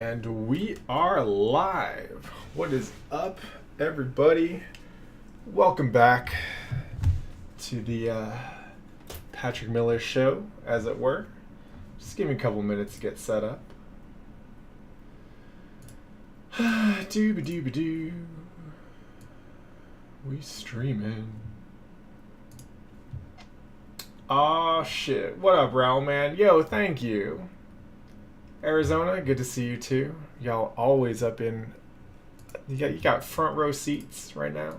And we are live. What is up, everybody? Welcome back to the Patrick Miller Show, as it were. Just give me a couple minutes to get set up. Doo-ba-doo-ba-doo. We streaming. Aw, shit. What up, Raul, man? Yo, thank you. Arizona, good to see you too. Y'all always up in. You got front row seats right now.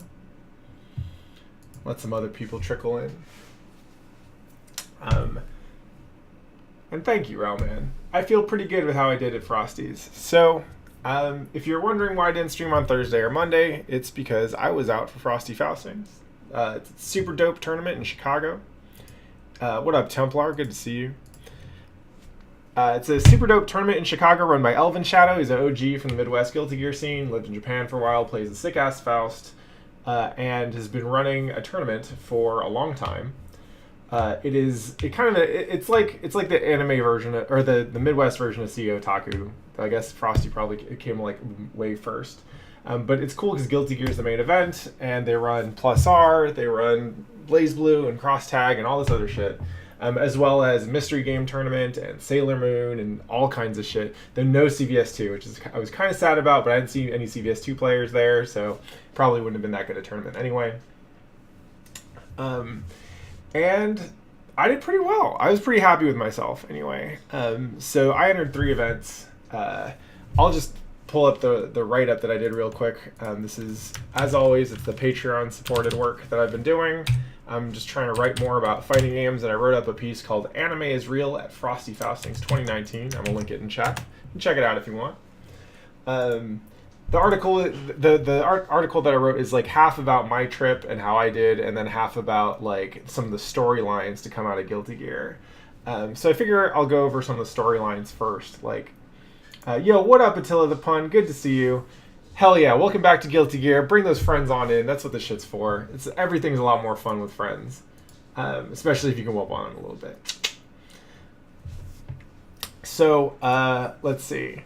Let some other people trickle in. And thank you, Raul, man. I feel pretty good with how I did at Frosty's. So, if you're wondering why I didn't stream on Thursday or Monday, it's because I was out for Frosty Faustings. It's a super dope tournament in Chicago. What up, Templar? Good to see you. It's a super dope tournament in Chicago run by Elvin Shadow. He's an OG from the Midwest Guilty Gear scene, lived in Japan for a while, plays a sick-ass Faust, and has been running a tournament for a long time. It's like the anime version, or the Midwest version of CEO Otaku. I guess Frosty probably came like way first. But it's cool because Guilty Gear is the main event, and they run Plus R, they run Blaze Blue and Cross Tag and all this other shit. As well as Mystery Game Tournament and Sailor Moon and all kinds of shit. Then no CVS2, which is I was kind of sad about, but I didn't see any CVS2 players there, so probably wouldn't have been that good a tournament anyway. And I did pretty well. I was pretty happy with myself anyway. So I entered 3 events. I'll just pull up the write-up that I did real quick. This is, as always, it's the Patreon-supported work that I've been doing. I'm just trying to write more about fighting games, and I wrote up a piece called Anime is Real at Frosty Faustings 2019. I'm going to link it in chat. You can check it out if you want. The article that I wrote is like half about my trip and how I did, and then half about like some of the storylines to come out of Guilty Gear. So I figure I'll go over some of the storylines first. Like, yo, what up, Attila the Pun? Good to see you. Hell yeah, welcome back to Guilty Gear. Bring those friends on in. That's what this shit's for. Everything's a lot more fun with friends. Especially if you can whoop on them a little bit. So, let's see.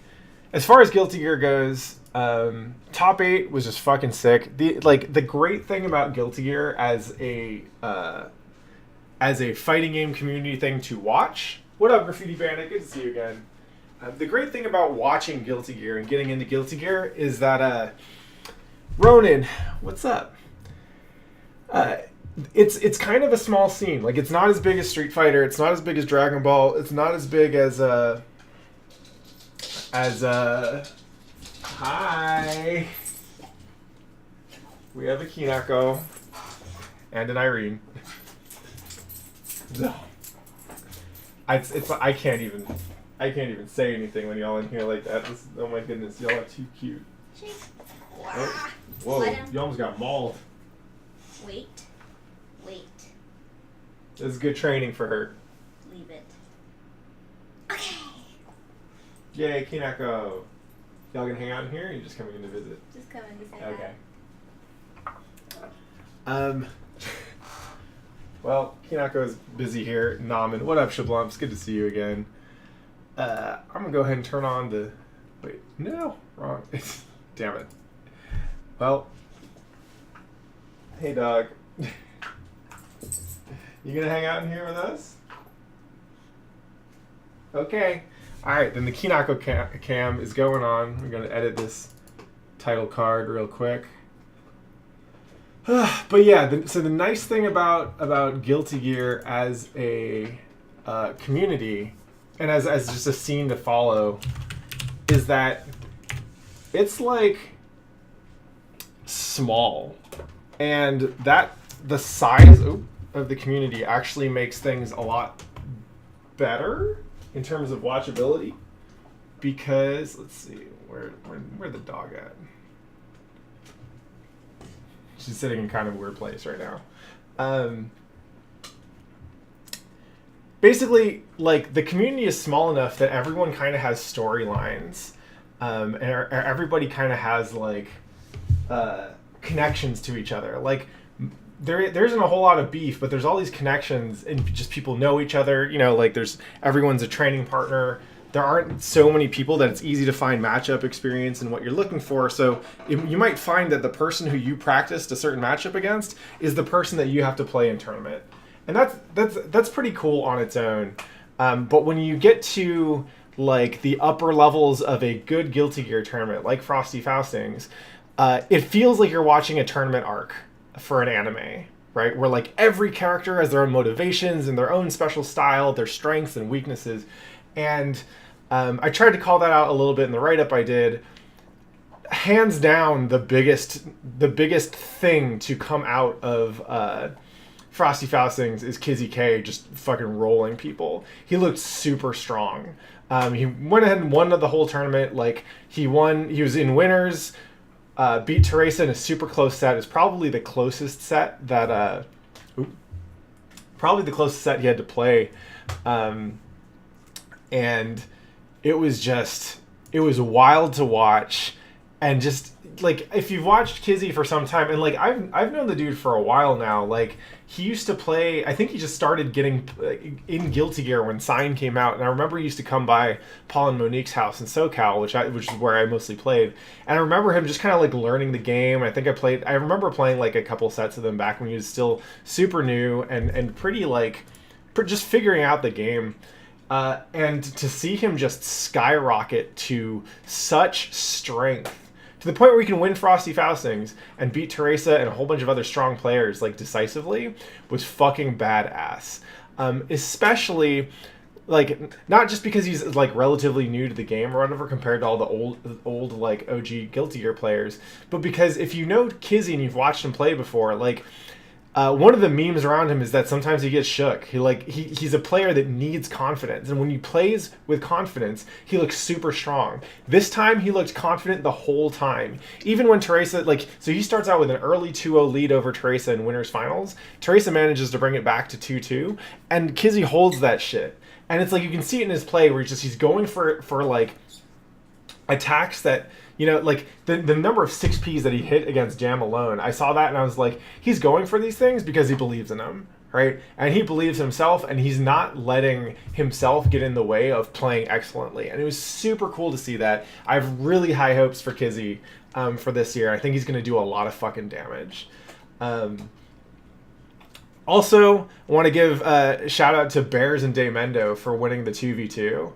As far as Guilty Gear goes, top 8 was just fucking sick. The great thing about Guilty Gear as a fighting game community thing to watch. What up, Graffiti Bandit? Good to see you again. The great thing about watching Guilty Gear and getting into Guilty Gear is that, Ronan, what's up? It's kind of a small scene. Like, it's not as big as Street Fighter. It's not as big as Dragon Ball. It's not as big as hi. We have a Kinako and an Irene. No. I can't even say anything when y'all in here like that. Oh my goodness, y'all are too cute. Oh, whoa, you almost got mauled. Wait. This is good training for her. Leave it. Okay. Yay, Kinako. Y'all gonna hang out in here, or are you just coming in to visit? Just coming to say Okay. Well, Kinako's busy here. Namen, what up, Shablumps? Good to see you again. I'm gonna go ahead and turn on the. Wait, no, wrong. Damn it. Well, hey, dog. You gonna hang out in here with us? Okay. All right, then the Kinako cam is going on. We're gonna edit this title card real quick. But yeah, so the nice thing about Guilty Gear as a community and as just a scene to follow is that it's like small, and that the size of the community actually makes things a lot better in terms of watchability, because let's see where the dog at. She's sitting in kind of a weird place right now. Basically, like, the community is small enough that everyone kind of has storylines, and everybody kind of has like connections to each other. Like, there isn't a whole lot of beef, but there's all these connections, and just people know each other. You know, like, everyone's a training partner. there aren't so many people that it's easy to find matchup experience and what you're looking for. So you might find that the person who you practiced a certain matchup against is the person that you have to play in tournament, and that's pretty cool on its own. But when you get to like the upper levels of a good Guilty Gear tournament, like Frosty Faustings, it feels like you're watching a tournament arc for an anime, right? Where like every character has their own motivations and their own special style, their strengths and weaknesses. And I tried to call that out a little bit in the write-up I did. Hands down, the biggest thing to come out of Frosty Faustings is Kizzy K just fucking rolling people. He looked super strong. He went ahead and won the whole tournament. Like he was in winners. Beat Teresa in a super close set. It's probably the closest set that probably the closest set he had to play. And it was wild to watch. And just like, if you've watched Kizzy for some time, and like I've known the dude for a while now. Like he used to play, I think he just started getting in Guilty Gear when Sign came out, and I remember he used to come by Paul and Monique's house in SoCal, which is where I mostly played. And I remember him just kind of like learning the game. I remember playing like a couple sets of them back when he was still super new and pretty like just figuring out the game. And to see him just skyrocket to such strength, to the point where he can win Frosty Faustings and beat Teresa and a whole bunch of other strong players like decisively, was fucking badass. Especially like not just because he's like relatively new to the game or whatever compared to all the old like OG Guilty Gear players, but because if you know Kizzy and you've watched him play before, like one of the memes around him is that sometimes he gets shook. He's a player that needs confidence, and when he plays with confidence, he looks super strong. This time, he looked confident the whole time. Even when Teresa, so he starts out with an early 2-0 lead over Teresa in winners finals. Teresa manages to bring it back to 2-2, and Kizzy holds that shit. And it's like you can see it in his play where he's going for like attacks that, you know, like the number of 6Ps that he hit against Jam alone, I saw that and I was like, he's going for these things because he believes in them, right? And he believes himself, and he's not letting himself get in the way of playing excellently. And it was super cool to see that. I have really high hopes for Kizzy for this year. I think he's going to do a lot of fucking damage. Also, I want to give a shout out to Bears and Daymendo for winning the 2v2.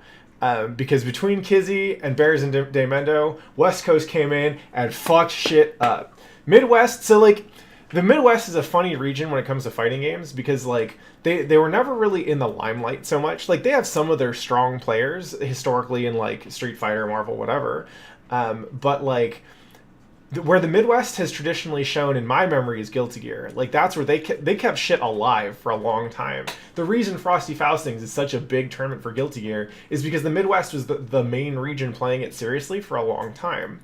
Because between Kizzy and Bears and Daymendo, West Coast came in and fucked shit up. Midwest, so like, the Midwest is a funny region when it comes to fighting games because like they were never really in the limelight so much. Like they have some of their strong players historically in like Street Fighter, Marvel, whatever. But like where the Midwest has traditionally shown in my memory is Guilty Gear. Like that's where they kept shit alive for a long time. The reason Frosty Faustings is such a big tournament for Guilty Gear is because the Midwest was the main region playing it seriously for a long time.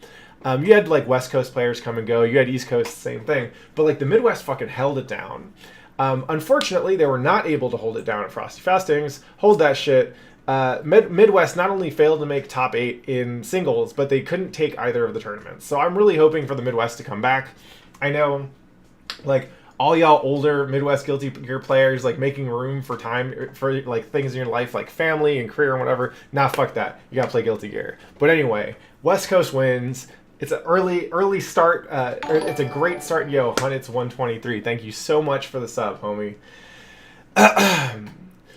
You had like West Coast players come and go. You had East Coast, same thing. But like the Midwest fucking held it down. Unfortunately, they were not able to hold it down at Frosty Faustings. Hold that shit. Midwest not only failed to make top 8 in singles, but they couldn't take either of the tournaments. So I'm really hoping for the Midwest to come back. I know, like, all y'all older Midwest Guilty Gear players, like, making room for time for, like, things in your life, like family and career and whatever. Nah, fuck that. You gotta play Guilty Gear. But anyway, West Coast wins. It's an early start. It's a great start. Yo, Hunnit's 123. Thank you so much for the sub, homie.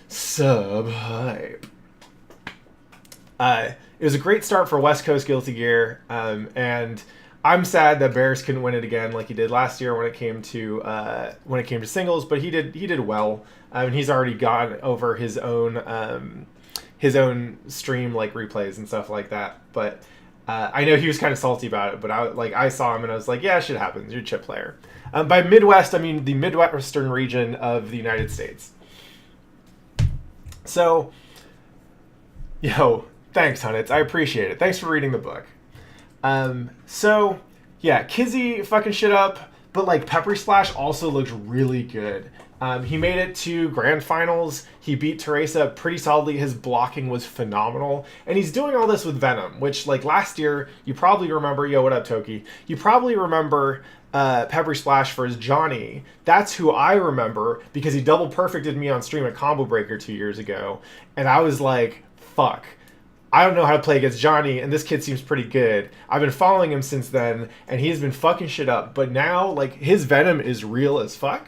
Sub hype. It was a great start for West Coast Guilty Gear, and I'm sad that Bears couldn't win it again like he did last year when it came to singles. But he did well, and he's already gone over his own stream like replays and stuff like that. But I know he was kind of salty about it. But I saw him and I was like, yeah, shit happens. You're a chip player. By Midwest, I mean the Midwestern region of the United States. So, yo, thanks, Hunnits. I appreciate it. Thanks for reading the book. So, yeah, Kizzy fucking shit up, but, like, Peppery Splash also looked really good. He made it to grand finals. He beat Teresa pretty solidly. His blocking was phenomenal. And he's doing all this with Venom, which, like, last year, you probably remember... Yo, what up, Toki? You probably remember... Peppery Splash for his Johnny. That's who I remember because he double perfected me on stream at Combo Breaker 2 years ago, and I was like, fuck, I don't know how to play against Johnny, and this kid seems pretty good. I've been following him since then, and he's been fucking shit up. But now, like, his venom is real as fuck.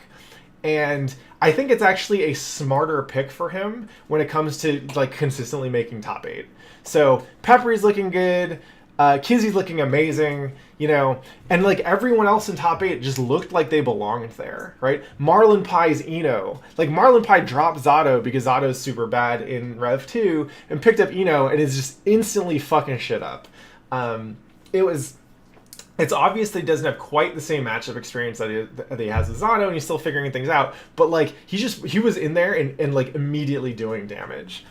And I think it's actually a smarter pick for him when it comes to, like, consistently making top 8. So, Peppery's looking good. Kizzy's looking amazing, you know, and like everyone else in top 8 just looked like they belonged there, right? Marlon Pie's Eno. Like, Marlon Pie dropped Zato because Zato's super bad in Rev 2 and picked up Eno and is just instantly fucking shit up. It's obvious that he doesn't have quite the same matchup experience that he has with Zato, and he's still figuring things out. But like, he was in there and like immediately doing damage.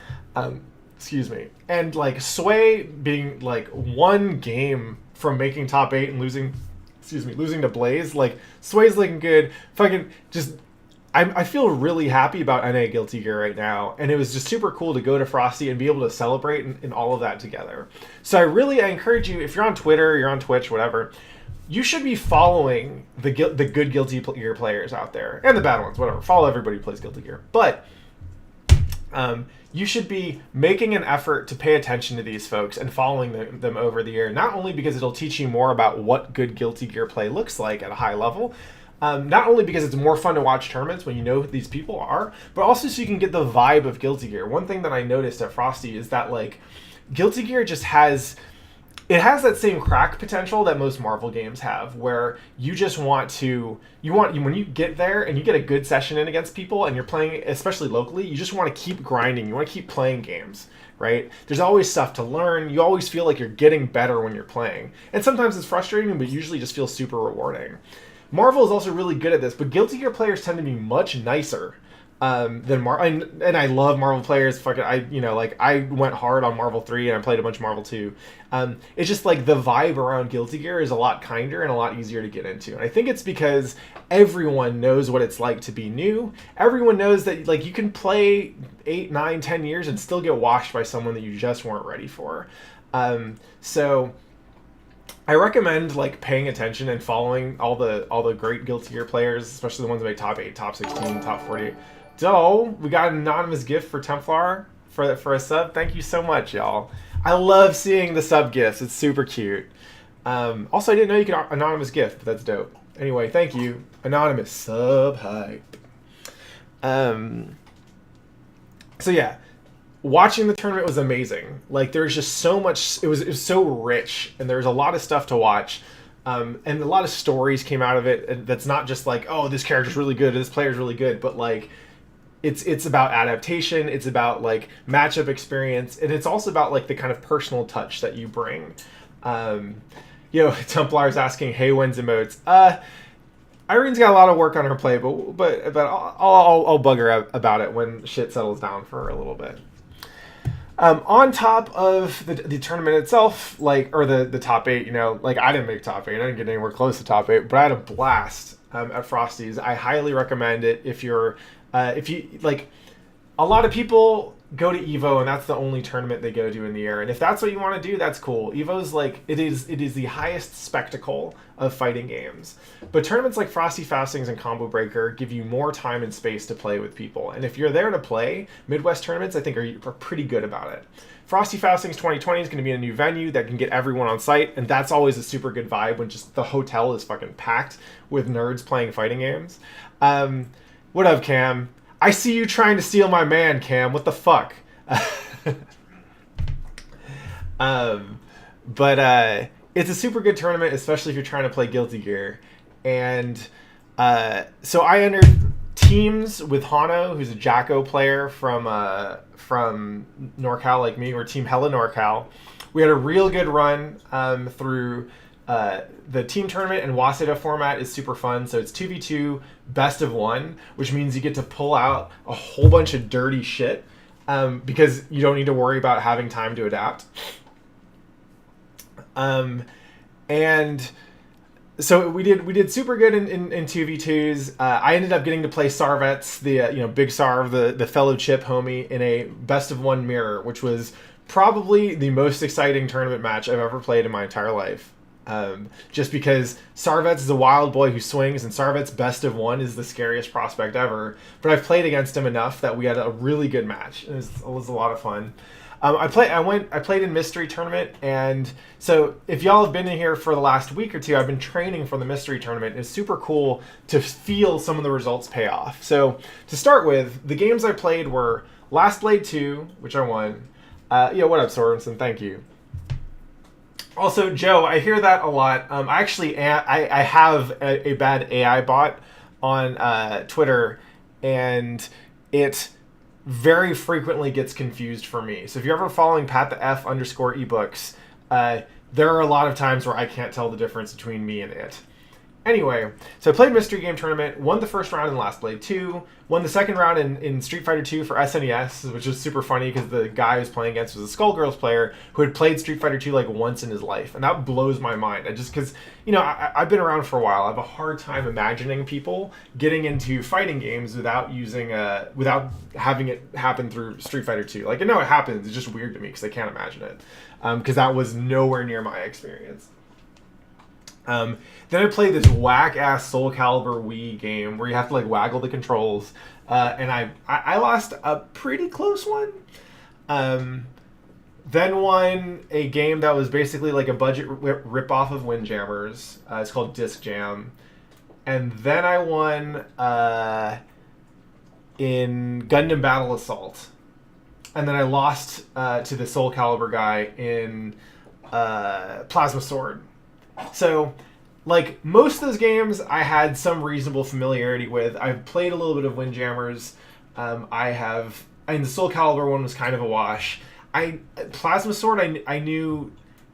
Excuse me. And like Sway being like one game from making top 8 and losing to Blaze. Like, Sway's looking good. Fucking just, I feel really happy about NA Guilty Gear right now, and it was just super cool to go to Frosty and be able to celebrate and all of that together. So I encourage you, if you're on Twitter, you're on Twitch, whatever, you should be following the good Guilty Gear players out there, and the bad ones, whatever. Follow everybody who plays Guilty Gear. But you should be making an effort to pay attention to these folks and following them over the year, not only because it'll teach you more about what good Guilty Gear play looks like at a high level, not only because it's more fun to watch tournaments when you know who these people are, but also so you can get the vibe of Guilty Gear. One thing that I noticed at Frosty is that, like, Guilty Gear just has that same crack potential that most Marvel games have, where you just want when you get there and you get a good session in against people and you're playing, especially locally, you just want to keep grinding. You want to keep playing games, right? There's always stuff to learn. You always feel like you're getting better when you're playing. And sometimes it's frustrating, but usually just feels super rewarding. Marvel is also really good at this, but Guilty Gear players tend to be much nicer than Marvel, and I love Marvel players. I went hard on Marvel 3 and I played a bunch of Marvel 2. It's just like the vibe around Guilty Gear is a lot kinder and a lot easier to get into. And I think it's because everyone knows what it's like to be new. Everyone knows that, like, you can play 8, 9, 10 years and still get washed by someone that you just weren't ready for. So I recommend, like, paying attention and following all the great Guilty Gear players, especially the ones that make top 8, top 16, top 40. So, we got an anonymous gift for Templar for a sub. Thank you so much, y'all. I love seeing the sub gifts. It's super cute. Also, I didn't know you could anonymous gift, but that's dope. Anyway, thank you. Anonymous sub hype. So yeah, watching the tournament was amazing. Like, there's just so much. It was so rich, and there's a lot of stuff to watch. And a lot of stories came out of it. And that's not just like, oh, this character's really good, or this player's really good, but like, it's about adaptation, it's about like matchup experience, and it's also about like the kind of personal touch that you bring. Templar's asking, hey, when's emotes? Irene's got a lot of work on her plate, but I'll bug her about it when shit settles down for a little bit. On top of the tournament itself, like, or the top 8, like, I didn't make top 8, I didn't get anywhere close to top 8, but I had a blast at Frosty's. I highly recommend it if you like. A lot of people go to Evo and that's the only tournament they go to in the year, and if that's what you want to do, that's cool. Evo's like, it is the highest spectacle of fighting games, but tournaments like Frosty Faustings and Combo Breaker give you more time and space to play with people, and if you're there to play, Midwest tournaments I think are pretty good about it. Frosty Faustings 2020 is going to be a new venue that can get everyone on site, and that's always a super good vibe when just the hotel is fucking packed with nerds playing fighting games. What up, Cam? I see you trying to steal my man, Cam. What the fuck? But it's a super good tournament, especially if you're trying to play Guilty Gear. And so I entered teams with Hano, who's a Jacko player from NorCal like me. We're Team Hella NorCal. We had a real good run through the team tournament, and Waseda format is super fun. So it's 2v2 best of 1, which means you get to pull out a whole bunch of dirty shit because you don't need to worry about having time to adapt. And so we did super good in 2v2s. I ended up getting to play Sarvets, the Big Sarv, the fellow Chip homie, in a best of 1 mirror, which was probably the most exciting tournament match I've ever played in my entire life. Just because Sarvets is a wild boy who swings, and Sarvets best of 1 is the scariest prospect ever. But I've played against him enough that we had a really good match. It was a lot of fun. I played in Mystery Tournament, and so if y'all have been in here for the last week or two, I've been training for the Mystery Tournament. It's super cool to feel some of the results pay off. So to start with, the games I played were Last Blade 2, which I won. What up, Sorensen? Thank you. Also, Joe, I hear that a lot. I actually I have a bad AI bot on Twitter, and it very frequently gets confused for me. So if you're ever following Pat the F _ ebooks, there are a lot of times where I can't tell the difference between me and it. Anyway, so I played Mystery Game Tournament, won the first round in Last Blade 2, won the second round in Street Fighter 2 for SNES, which was super funny because the guy I was playing against was a Skullgirls player who had played Street Fighter 2 like once in his life, and that blows my mind. Because, I've been around for a while. I have a hard time imagining people getting into fighting games without without having it happen through Street Fighter 2. Like, I know it happens, it's just weird to me because I can't imagine it. Because that was nowhere near my experience. Then I played this whack-ass Soul Calibur Wii game where you have to like waggle the controls, and I lost a pretty close one. Then won a game that was basically like a budget rip-off of Windjammers. It's called Disc Jam. And then I won in Gundam Battle Assault. And then I lost to the Soul Calibur guy in Plasma Sword. So, like, most of those games I had some reasonable familiarity with. I've played a little bit of Windjammers. And the Soul Calibur one was kind of a wash. Plasma Sword, I knew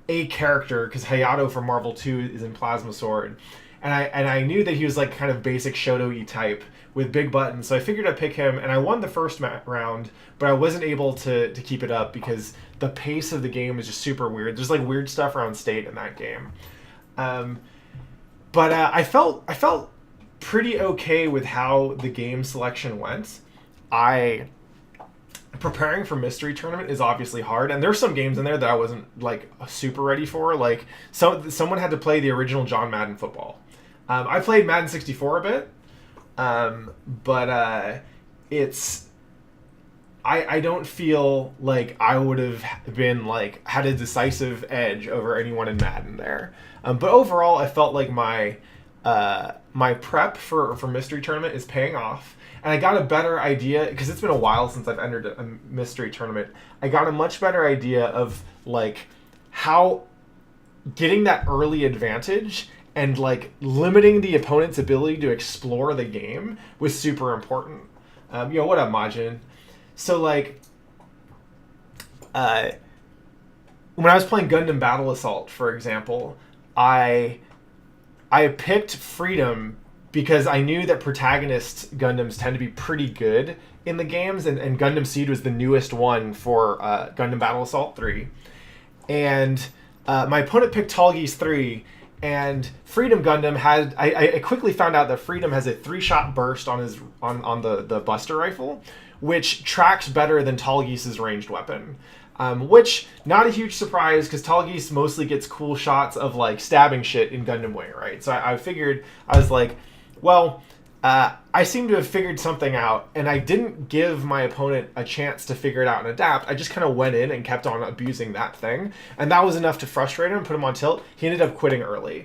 a character, because Hayato from Marvel 2 is in Plasma Sword. And I knew that he was, like, kind of basic Shoto-y type with big buttons. So I figured I'd pick him, and I won the first round, but I wasn't able to keep it up because the pace of the game was just super weird. There's, like, weird stuff around state in that game. But I felt pretty okay with how the game selection went. Preparing for Mystery Tournament is obviously hard, and there's some games in there that I wasn't like super ready for. Like someone had to play the original John Madden football. I played Madden 64 a bit, but it's. I don't feel like I would have been like had a decisive edge over anyone in Madden there. But overall, I felt like my prep for Mystery Tournament is paying off. And I got a better idea, because it's been a while since I've entered a Mystery Tournament. I got a much better idea of like how getting that early advantage and like limiting the opponent's ability to explore the game was super important. What up, Majin? So, like, when I was playing Gundam Battle Assault, for example, I picked Freedom because I knew that protagonist Gundams tend to be pretty good in the games, and Gundam Seed was the newest one for Gundam Battle Assault 3. And my opponent picked Tallgeese 3, and Freedom Gundam had... I quickly found out that Freedom has a 3-shot burst on the Buster Rifle, which tracks better than Tallgeese's ranged weapon. Which, not a huge surprise, because Tallgeese mostly gets cool shots of, like, stabbing shit in Gundam Way, right? So I figured, I was like, well, I seem to have figured something out, and I didn't give my opponent a chance to figure it out and adapt. I just kind of went in and kept on abusing that thing, and that was enough to frustrate him and put him on tilt. He ended up quitting early.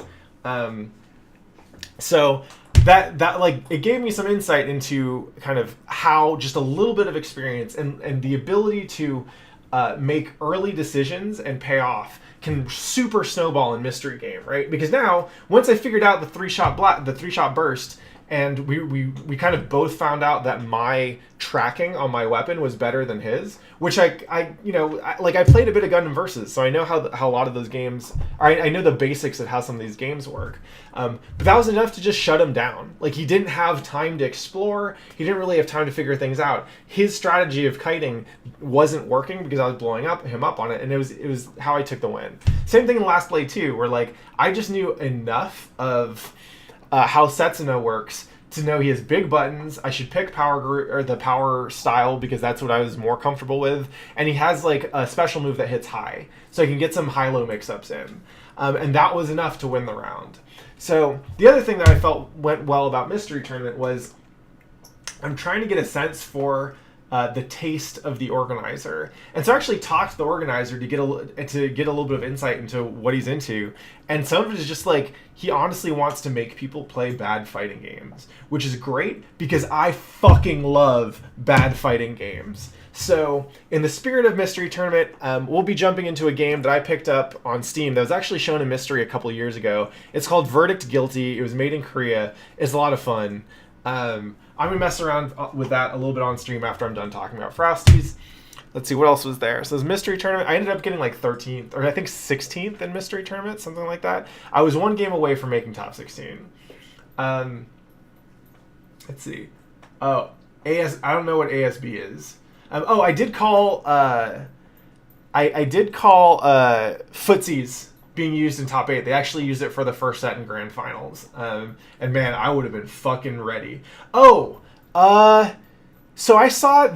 So that like, it gave me some insight into kind of how just a little bit of experience and the ability to make early decisions and pay off can super snowball in Mystery Game, right? Because now, once I figured out the 3-shot burst, and we kind of both found out that my tracking on my weapon was better than his, which I played a bit of Gundam Versus, so I know how a lot of those games, I know the basics of how some of these games work. But that was enough to just shut him down. Like, he didn't have time to explore. He didn't really have time to figure things out. His strategy of kiting wasn't working because I was blowing him up on it, and it was how I took the win. Same thing in Last Blade 2, where like I just knew enough of how Setsuna works to know he has big buttons. I should pick the power style because that's what I was more comfortable with. And he has like a special move that hits high, so I can get some high-low mix-ups in. And that was enough to win the round. So the other thing that I felt went well about Mystery Tournament was I'm trying to get a sense for the taste of the organizer. And so I actually talked to the organizer to get a little bit of insight into what he's into. And some of it is just like, he honestly wants to make people play bad fighting games, which is great because I fucking love bad fighting games. So in the spirit of Mystery Tournament, we'll be jumping into a game that I picked up on Steam that was actually shown in Mystery a couple years ago. It's called Verdict Guilty. It was made in Korea. It's a lot of fun. I'm going to mess around with that a little bit on stream after I'm done talking about Frosties. Let's see, what else was there? So this Mystery Tournament, I ended up getting like 13th, or I think 16th in Mystery Tournament, something like that. I was one game away from making top 16. Let's see. Oh, I don't know what ASB is. I did call, I did call footsies being used in top 8. They actually used it for the first set in grand finals. And man, I would have been fucking ready. So I saw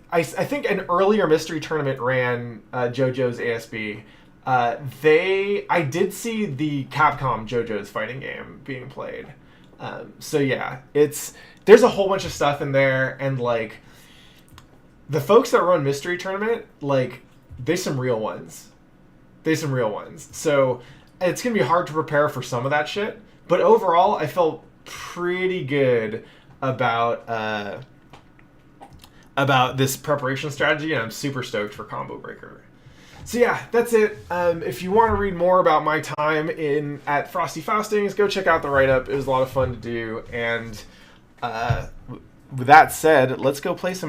I think an earlier Mystery Tournament ran JoJo's ASB. I did see the Capcom JoJo's fighting game being played. So yeah, there's a whole bunch of stuff in there, and like the folks that run Mystery Tournament, like there's some real ones. So it's going to be hard to prepare for some of that shit. But overall, I felt pretty good about this preparation strategy, and I'm super stoked for Combo Breaker. So yeah, that's it. If you want to read more about my time at Frosty Faustings, go check out the write-up. It was a lot of fun to do. And with that said, let's go play some